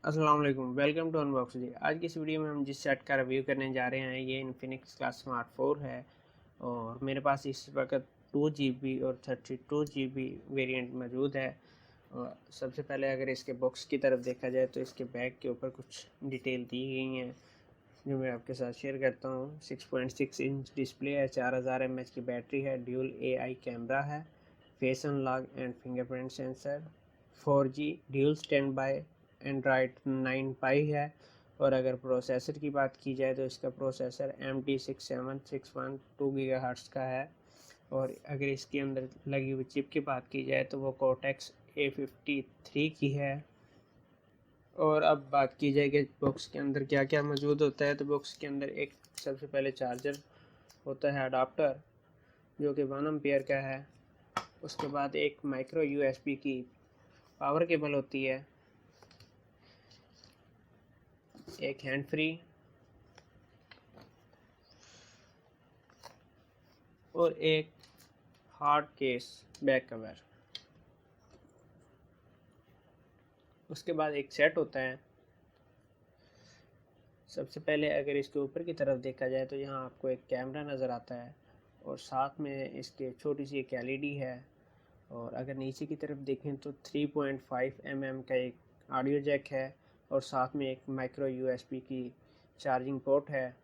अस्सलाम वालेकुम, welcome to unbox जी। आज की इस वीडियो में हम जिस सेट का रिव्यू करने जा रहे हैं ये इन्फिनिक्स का स्मार्ट 4 है और मेरे पास इस वक्त 2 GB और 32 GB वेरिएंट मौजूद है। और सबसे पहले अगर इसके बॉक्स की तरफ देखा जाए तो इसके बैक के ऊपर कुछ डिटेल दी गई हैं जो मैं आपके साथ शेयर करता हूँ। 6.6 इंच डिस्प्ले है, 4000 mAh की बैटरी है, ड्यूल AI कैमरा है, face unlock and fingerprint sensor, 4G dual stand by Android 9 पाई है। और अगर प्रोसेसर की बात की जाए तो इसका प्रोसेसर MT6761 2 GHz का है। और अगर इसके अंदर लगी हुई चिप की बात की जाए तो वो कोर्टेक्स A53 की है। और अब बात की जाए कि बॉक्स के अंदर क्या क्या मौजूद होता है, तो बॉक्स के अंदर एक सबसे पहले चार्जर होता है अडाप्टर जो कि 1 एम्पियर का है। उसके बाद एक माइक्रो USB की पावर केबल होती है, एक हैंड फ्री और एक हार्ड केस बैक कवर। उसके बाद एक सेट होता है। सबसे पहले अगर इसके ऊपर की तरफ देखा जाए तो यहाँ आपको एक कैमरा नज़र आता है और साथ में इसके छोटी सी एक LED है। और अगर नीचे की तरफ देखें तो 3.5 mm का एक ऑडियो जैक है और साथ में एक माइक्रो USB की चार्जिंग पोर्ट है।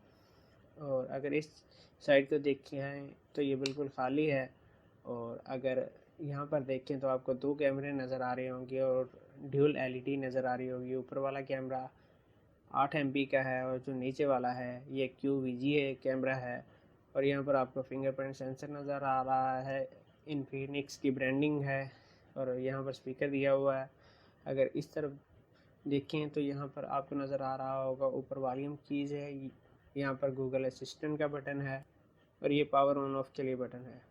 और अगर इस साइड को देखें तो ये बिल्कुल खाली है। और अगर यहाँ पर देखें तो आपको 2 कैमरे नज़र आ रहे होंगे और ड्यूल LED नज़र आ रही होगी। ऊपर वाला कैमरा 8 MP का है और जो नीचे वाला है ये QVGA कैमरा है। और यहाँ पर आपको फिंगरप्रिंट सेंसर नज़र आ रहा है, इन्फिनिक्स की ब्रांडिंग है और यहाँ पर स्पीकर दिया हुआ है। अगर इस तरफ देखें तो यहाँ पर आपको नज़र आ रहा होगा ऊपर वॉल्यूम कीज़ है, यहाँ पर गूगल असिस्टेंट का बटन है और ये पावर ऑन ऑफ के लिए बटन है।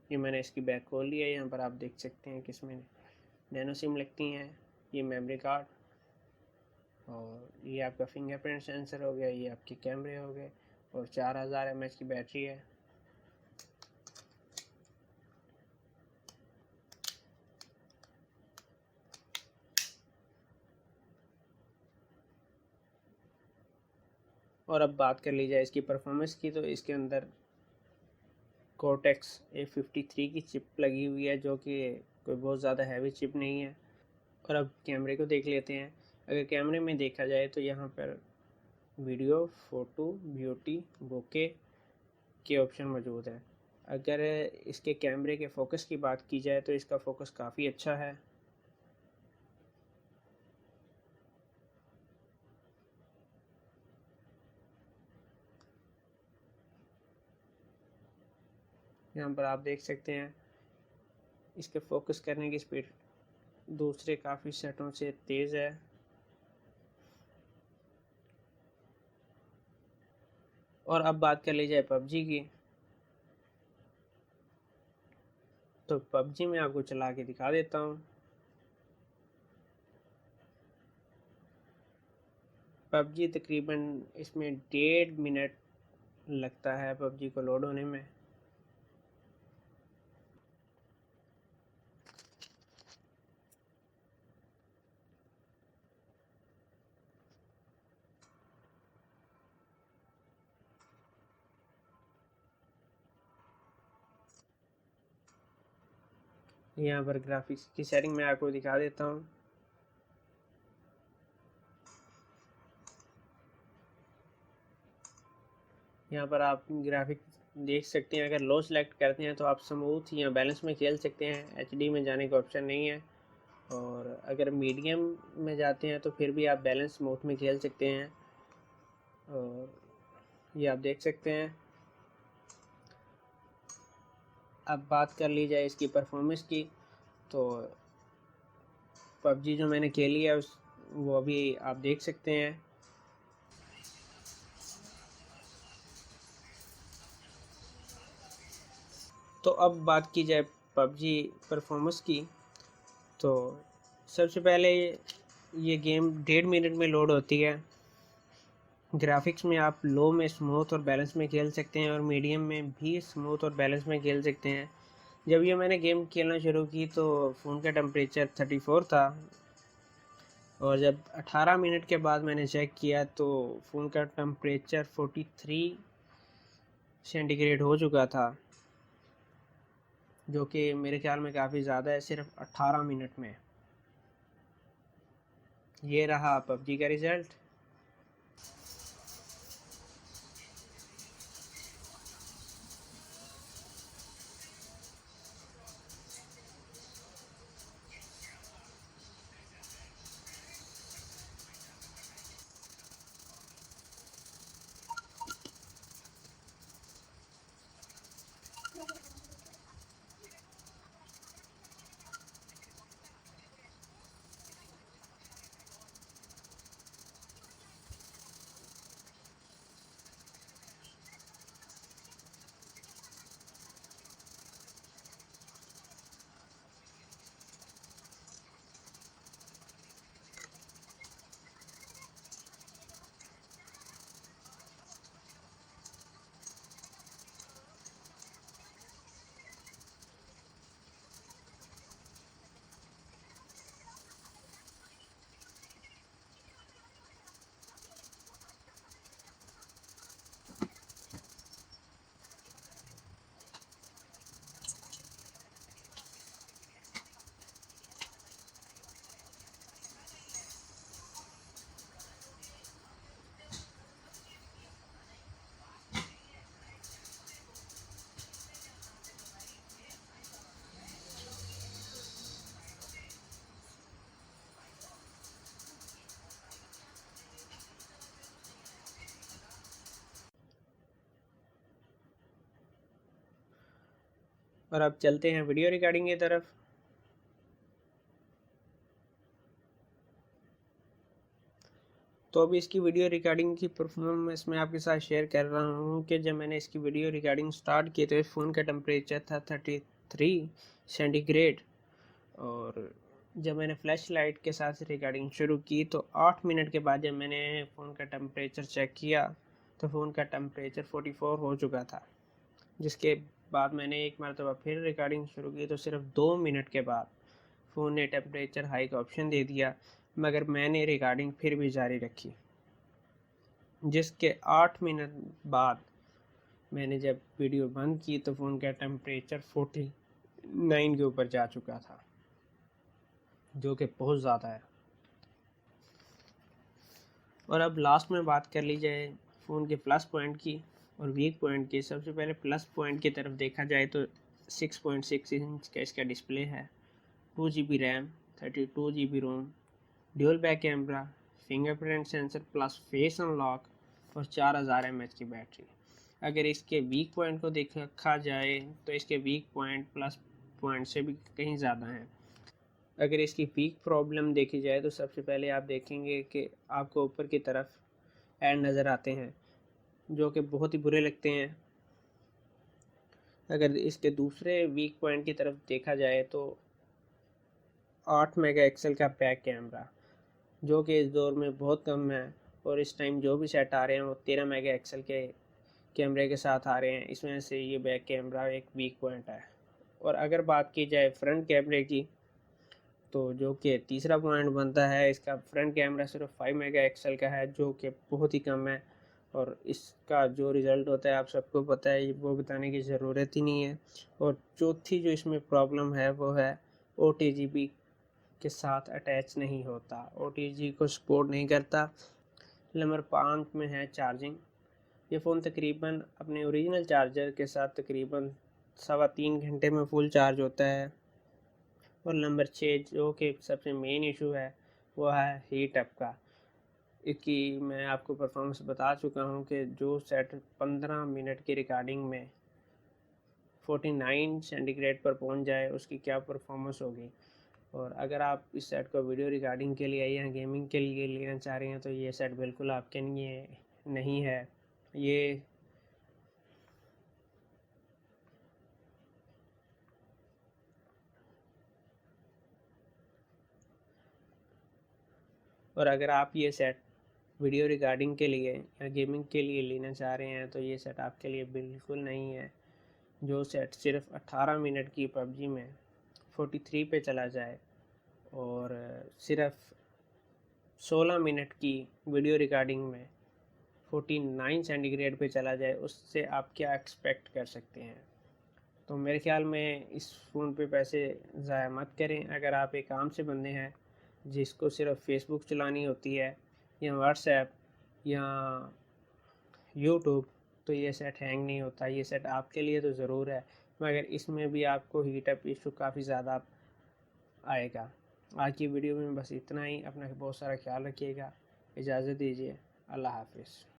ये मैंने इसकी बैक खोल लिया है। यहाँ पर आप देख सकते हैं कि इसमें नैनो सिम लगती हैं, ये मेमोरी कार्ड और ये आपका फिंगरप्रिंट सेंसर हो गया, ये आपके कैमरे हो गए और 4000 mAh की बैटरी है। और अब बात कर ली जाए इसकी परफॉर्मेंस की, तो इसके अंदर कोर्टेक्स A53 की चिप लगी हुई है जो कि कोई बहुत ज़्यादा हैवी चिप नहीं है। और अब कैमरे को देख लेते हैं। अगर कैमरे में देखा जाए तो यहाँ पर वीडियो, फ़ोटो, ब्यूटी, बोके के ऑप्शन मौजूद है। अगर इसके कैमरे के फ़ोकस की बात की जाए तो इसका फ़ोकस काफ़ी अच्छा है। यहाँ पर आप देख सकते हैं इसके फ़ोकस करने की स्पीड दूसरे काफ़ी सेटों से तेज़ है। और अब बात कर ली जाए पबजी की, तो पबजी में आपको चला के दिखा देता हूँ। पबजी तकरीबन इसमें 1.5 मिनट लगता है पबजी को लोड होने में। यहाँ पर ग्राफिक्स की सेटिंग मैं आपको दिखा देता हूँ। यहाँ पर आप ग्राफिक देख सकते हैं। अगर लो सेलेक्ट करते हैं तो आप स्मूथ या बैलेंस में खेल सकते हैं, HD में जाने का ऑप्शन नहीं है। और अगर मीडियम में जाते हैं तो फिर भी आप बैलेंस स्मूथ में खेल सकते हैं। और ये आप देख सकते हैं। अब बात कर ली जाए इसकी परफॉर्मेंस की, तो पबजी जो मैंने खेली है उस वो अभी आप देख सकते हैं। तो अब बात की जाए पबजी परफॉर्मेंस की, तो सबसे पहले ये गेम 1.5 मिनट में लोड होती है। ग्राफिक्स में आप लो में स्मूथ और बैलेंस में खेल सकते हैं और मीडियम में भी स्मूथ और बैलेंस में खेल सकते हैं। जब ये मैंने गेम खेलना शुरू की तो फ़ोन का टेम्परेचर 34 था और जब 18 मिनट के बाद मैंने चेक किया तो फ़ोन का टेम्परेचर 43 सेंटीग्रेड हो चुका था, जो कि मेरे ख्याल में काफ़ी ज़्यादा है सिर्फ 18 मिनट में। ये रहा पबजी का रिज़ल्ट। और अब चलते हैं वीडियो रिकॉर्डिंग की तरफ। तो अभी इसकी वीडियो रिकॉर्डिंग की परफॉर्मेंस मैं आपके साथ शेयर कर रहा हूँ कि जब मैंने इसकी वीडियो रिकॉर्डिंग स्टार्ट की तो इस फ़ोन का टेम्परेचर था 33 सेंटीग्रेड और जब मैंने फ्लैश लाइट के साथ रिकॉर्डिंग शुरू की तो 8 मिनट के बाद जब मैंने फ़ोन का टेम्परेचर चेक किया तो फ़ोन का टेम्परेचर 44 हो चुका था। जिसके बाद मैंने एक मरतबा फिर रिकॉर्डिंग शुरू की तो सिर्फ 2 मिनट के बाद फ़ोन ने टेम्परेचर हाई का ऑप्शन दे दिया, मगर मैंने रिकॉर्डिंग फिर भी जारी रखी। जिसके 8 मिनट बाद मैंने जब वीडियो बंद की तो फ़ोन का टेम्परेचर 49 के ऊपर जा चुका था, जो कि बहुत ज़्यादा है। और अब लास्ट में बात कर ली जाए फ़ोन के प्लस पॉइंट की और वीक पॉइंट की। सबसे पहले प्लस पॉइंट की तरफ देखा जाए तो 6.6 इंच का इसका डिस्प्ले है, 2 GB RAM, 32 GB ROM, dual back camera, fingerprint sensor plus face unlock और 4000 mAh की बैटरी। अगर इसके वीक पॉइंट को देखा जाए तो इसके वीक पॉइंट प्लस पॉइंट से भी कहीं ज़्यादा हैं। अगर इसकी पीक प्रॉब्लम देखी जाए तो सबसे पहले आप देखेंगे कि आपको ऊपर की तरफ ऐड नज़र आते हैं, जो कि बहुत ही बुरे लगते हैं। अगर इसके दूसरे वीक पॉइंट की तरफ देखा जाए तो 8 मेगापिक्सल का बैक कैमरा, जो कि इस दौर में बहुत कम है, और इस टाइम जो भी सेट आ रहे हैं वो 13 मेगापिक्सल के कैमरे के साथ आ रहे हैं। इस वजह से ये बैक कैमरा एक वीक पॉइंट है। और अगर बात की जाए फ्रंट कैमरे की तो जो कि तीसरा पॉइंट बनता है, इसका फ्रंट कैमरा सिर्फ 5 मेगापिक्सल का है, जो कि बहुत ही कम है। और इसका जो रिज़ल्ट होता है आप सबको पता है, वो बताने की ज़रूरत ही नहीं है। और चौथी जो इसमें प्रॉब्लम है वो है OTG के साथ अटैच नहीं होता, OTG को सपोर्ट नहीं करता। नंबर 5 में है चार्जिंग। ये फ़ोन तकरीबन अपने ओरिजिनल चार्जर के साथ तकरीबन 3.25 घंटे में फुल चार्ज होता है। और नंबर 6 जो कि सबसे मेन इशू है वो है हीट अप का। इसकी मैं आपको परफॉर्मेंस बता चुका हूँ कि जो सेट 15 मिनट की रिकॉर्डिंग में 49 सेंटीग्रेड पर पहुँच जाए उसकी क्या परफॉर्मेंस होगी। और अगर आप इस सेट को वीडियो रिकॉर्डिंग के लिए या गेमिंग के लिए लेना चाह रहे हैं तो ये सेट बिल्कुल आपके लिए नहीं है। ये और अगर आप ये सेट वीडियो रिकॉर्डिंग के लिए या गेमिंग के लिए लेना चाह रहे हैं तो ये सेट आपके लिए बिल्कुल नहीं है। जो सेट सिर्फ 18 मिनट की पबजी में 43 पे चला जाए और सिर्फ 16 मिनट की वीडियो रिकॉर्डिंग में 49 सेंटीग्रेड पे चला जाए, उससे आप क्या एक्सपेक्ट कर सकते हैं। तो मेरे ख्याल में इस फ़ोन पे पैसे ज़ाया मत करें। अगर आप एक आम से बंदे हैं जिसको सिर्फ फेसबुक चलानी होती है या व्हाट्सएप या यूट्यूब, तो ये सेट हैंग नहीं होता। ये सेट आपके लिए तो ज़रूर है, मगर इसमें भी आपको हीटअप इशू काफ़ी ज़्यादा आएगा। आज की वीडियो में बस इतना ही। अपना बहुत सारा ख्याल रखिएगा। इजाज़त दीजिए। अल्लाह हाफिज़।